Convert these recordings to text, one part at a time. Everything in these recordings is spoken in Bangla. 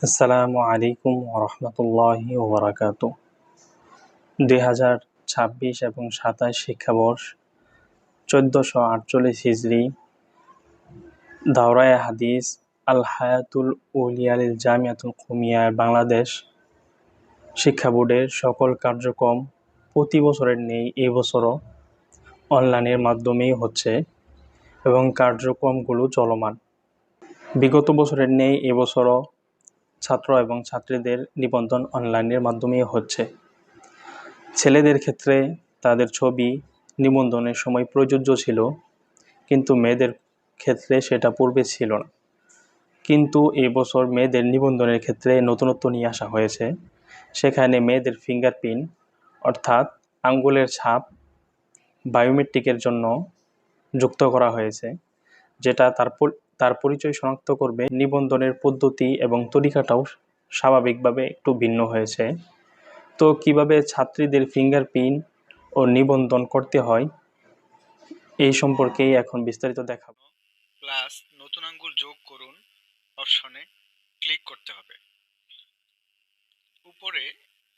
আসসালামু আলাইকুম ওরহমতুল্লাহি ওবারাকাতু। 2026 এবং 27 শিক্ষাবর্ষ 1448 হিজরি দাওরায়ে হাদিস আল হায়াতুল উলিয়া লিল জামিয়াতুল কওমিয়া বাংলাদেশ শিক্ষা বোর্ডের সকল কার্যক্রম প্রতি বছরের নেই এবছরও অনলাইনের মাধ্যমেই হচ্ছে এবং কার্যক্রমগুলো চলমান। বিগত বছরের নেই এবছরও ছাত্র এবং ছাত্রীদের নিবন্ধন অনলাইনের মাধ্যমেই হচ্ছে। ছেলেদের ক্ষেত্রে তাদের ছবি নিবন্ধনের সময় প্রযোজ্য ছিল, কিন্তু মেয়েদের ক্ষেত্রে সেটা পূর্বে ছিল না। কিন্তু এবছর মেয়েদের নিবন্ধনের ক্ষেত্রে নতুনত্ব নিয়ে আসা হয়েছে। সেখানে মেয়েদের ফিঙ্গারপ্রিন্ট অর্থাৎ আঙ্গুলের ছাপ বায়োমেট্রিকের জন্য যুক্ত করা হয়েছে, যেটা তার পরিচয় শনাক্ত করবে। নিবন্ধনের পদ্ধতি এবং তরিকাটাও স্বাভাবিকভাবে একটু ভিন্ন হয়েছে। তো কিভাবে ছাত্রীদের ফিঙ্গারপ্রিন্ট ও নিবন্ধন করতে হয় এই সম্পর্কেই এখন বিস্তারিত দেখাবো। প্লাস নতুন আঙ্গুল যোগ করুন অপশনে ক্লিক করতে হবে। উপরে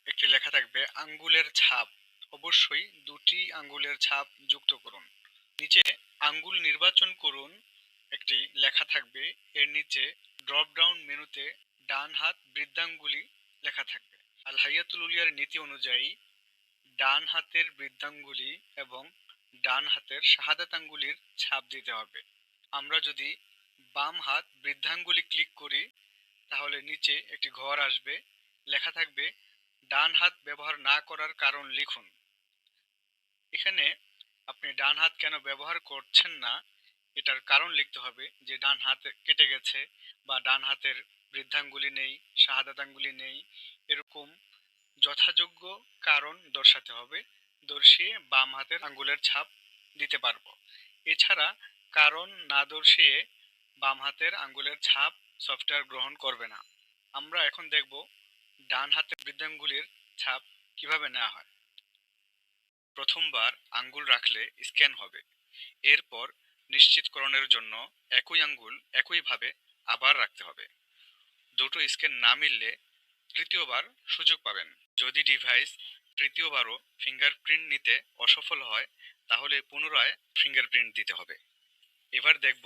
একটি লেখা থাকবে আঙ্গুলের ছাপ, অবশ্যই দুটি আঙ্গুলের ছাপ যুক্ত করুন। নিচে আঙ্গুল নির্বাচন করুন একটি লেখা থাকবে, এর নিচে ড্রপ ডাউন মেনুতে ডান হাত বৃদ্ধাঙ্গুলি লেখা থাকবে। আল হায়াতুল উলিয়ার নীতি অনুযায়ী ডান হাতের বৃদ্ধাঙ্গুলি এবং ডান হাতের শাহাদাত আঙ্গুলির ছাপ দিতে হবে। আমরা যদি বাম হাত বৃদ্ধাঙ্গুলি ক্লিক করি তাহলে নিচে একটি ঘর আসবে, লেখা থাকবে ডান হাত ব্যবহার না করার কারণ লিখুন। এখানে আপনি ডান হাত কেন ব্যবহার করছেন না এটার কারণ লিখতে হবে, যে ডান হাত কেটে গেছে বা ডান হাতের বৃদ্ধাঙ্গুলি নেই, শাহাদাত আঙ্গুলি নেই, এরকম যথাযোগ্য কারণ দর্শাতে হবে। দর্শিয়ে বাম হাতের আঙ্গুলের ছাপ দিতে পারবো। এছাড়া কারণ না দর্শিয়ে বাম হাতের আঙ্গুলের ছাপ সফটওয়্যার গ্রহণ করবে না। আমরা এখন দেখব ডান হাতের বৃদ্ধাঙ্গুলির ছাপ কিভাবে নেওয়া হয়। প্রথমবার আঙ্গুল রাখলে স্ক্যান হবে, এরপর নিশ্চিতকরণের জন্য একই আঙ্গুল একইভাবে আবার রাখতে হবে। দুটো স্ক্যান না মিললে তৃতীয়বার সুযোগ পাবেন। যদি ডিভাইস তৃতীয়বারও ফিঙ্গারপ্রিন্ট নিতে অসফল হয় তাহলে পুনরায় ফিঙ্গারপ্রিন্ট দিতে হবে। এবার দেখব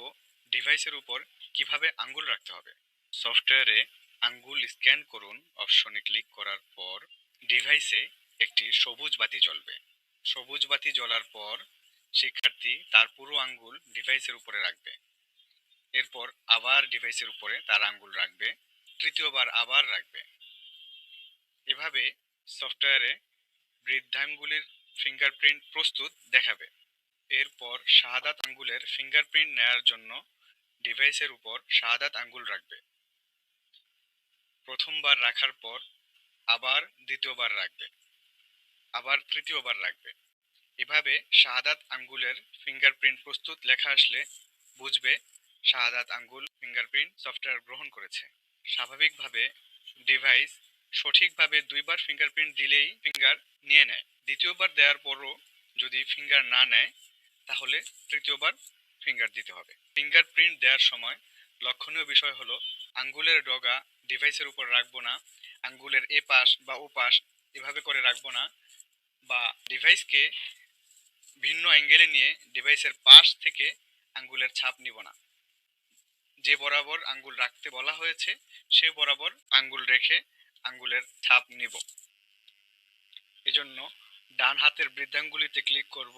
ডিভাইসের উপর কিভাবে আঙ্গুল রাখতে হবে। সফটওয়্যারে আঙ্গুল স্ক্যান করুন অপশনে ক্লিক করার পর ডিভাইসে একটি সবুজ বাতি জ্বলবে। সবুজ বাতি জ্বলার পর শিক্ষার্থী তার পুরো আঙ্গুল ডিভাইসের উপরে রাখবে। এরপর আবার ডিভাইসের উপরে তার আঙ্গুল রাখবে, তৃতীয়বার আবার রাখবে। এভাবে সফটওয়্যারে বৃদ্ধাঙ্গুলির ফিঙ্গারপ্রিন্ট প্রস্তুত দেখাবে। এরপর শাহাদাত আঙ্গুলের ফিঙ্গারপ্রিন্ট নেয়ার জন্য ডিভাইসের উপর শাহাদাত আঙ্গুল রাখবে। প্রথমবার রাখার পর আবার দ্বিতীয়বার রাখবে, আবার তৃতীয়বার রাখবে। এভাবে শাহাদাত আঙ্গুলের ফিঙ্গারপ্রিন্ট প্রস্তুত লেখা আসলে বুঝবে শাহাদাত আঙ্গুল ফিঙ্গারপ্রিন্ট সফটওয়্যার গ্রহণ করেছে। স্বাভাবিকভাবে ডিভাইস সঠিকভাবে দুইবার ফিঙ্গারপ্রিন্ট দিলেই ফিঙ্গার নিয়ে নেয়। দ্বিতীয়বার দেওয়ার পরও যদি ফিঙ্গার না নেয় তাহলে তৃতীয়বার ফিঙ্গার দিতে হবে। ফিঙ্গারপ্রিন্ট দেওয়ার সময় লক্ষণীয় বিষয় হলো আঙ্গুলের ডগা ডিভাইসের উপর রাখবো না, আঙ্গুলের এ পাশ বা ও পাশ এভাবে করে রাখবো না, বা ডিভাইসকে ভিন্ন অ্যাঙ্গেলে নিয়ে ডিভাইসের পাশ থেকে আঙ্গুলের ছাপ নিব না। যে বরাবর আঙ্গুল রাখতে বলা হয়েছে সে বরাবর আঙ্গুল রেখে আঙ্গুলের ছাপ নিব। এজন্য ডান হাতের বৃদ্ধাঙ্গুলিতে ক্লিক করব।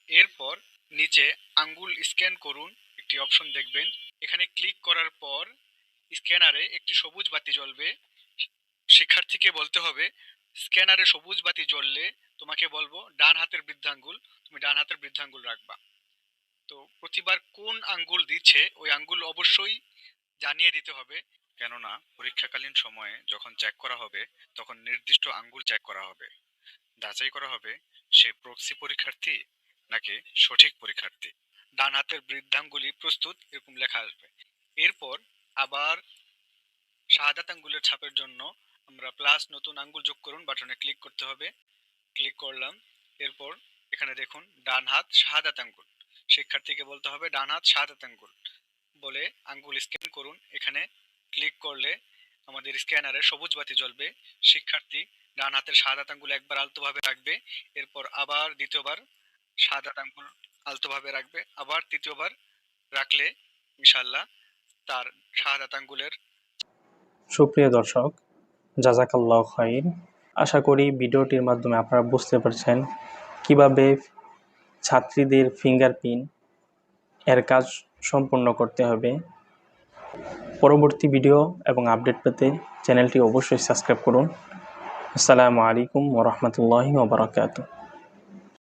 এরপর নিচে আঙ্গুল স্ক্যান করুন একটি অপশন দেখবেন। এখানে ক্লিক করার পর স্ক্যানারে একটি সবুজ বাতি জ্বলবে। শিক্ষার্থীকে বলতে হবে স্ক্যানারে সবুজ বাতি জ্বললে তোমাকে বলবো ডান হাতের বৃদ্ধাঙ্গুল, তুমি ডান হাতের বৃদ্ধাঙ্গুল রাখবা। তো প্রতিবার কোন আঙ্গুল দিচ্ছে ওই আঙ্গুল অবশ্যই জানিয়ে দিতে হবে, কেননা পরীক্ষাকালীন সময়ে যখন চেক করা হবে তখন নির্দিষ্ট আঙ্গুল চেক করা হবে, যাচাই করা হবে সে প্রক্সি পরীক্ষার্থী নাকি সঠিক পরীক্ষার্থী। ডান হাতের বৃদ্ধাঙ্গুলি প্রস্তুত এরকম লেখা আসবে। এরপর আবার শাহাদাত আঙ্গুলের ছাপের জন্য আমরা প্লাস নতুন আঙ্গুল যোগ করুন বাটনে ক্লিক করতে হবে। ক্লিক করলাম। এরপর এখানে দেখুন ডান হাত শাহাদাত আঙ্গুল, শিক্ষার্থীকে বলতে হবে ডান হাত শাহাদাত আঙ্গুল বলে আঙ্গুল স্ক্যান করুন। এখানে ক্লিক করলে আমাদের স্ক্যানারে সবুজ বাতি জ্বলবে। শিক্ষার্থী ডান হাতের শাহাদাত আঙ্গুল একবার আলতোভাবে রাখবে, এরপর আবার দ্বিতীয়বার শাহাদাত আঙ্গুল আলতোভাবে রাখবে, আবার তৃতীয়বার রাখলে ইনশাআল্লাহ তার শাহাদাত আঙ্গুলের। সুপ্রিয় দর্শক, জাযাকাল্লাহু খাইর। আশা করি ভিডিওটির মাধ্যমে আপনারা বুঝতে পারছেন কিভাবে ছাত্রীদের ফিঙ্গারপ্রিন্ট এর কাজ সম্পূর্ণ করতে হবে। পরবর্তী ভিডিও এবং আপডেট পেতে চ্যানেলটি অবশ্যই সাবস্ক্রাইব করুন। আসসালামু আলাইকুম ওয়া রাহমাতুল্লাহি ওয়া বারাকাতুহু।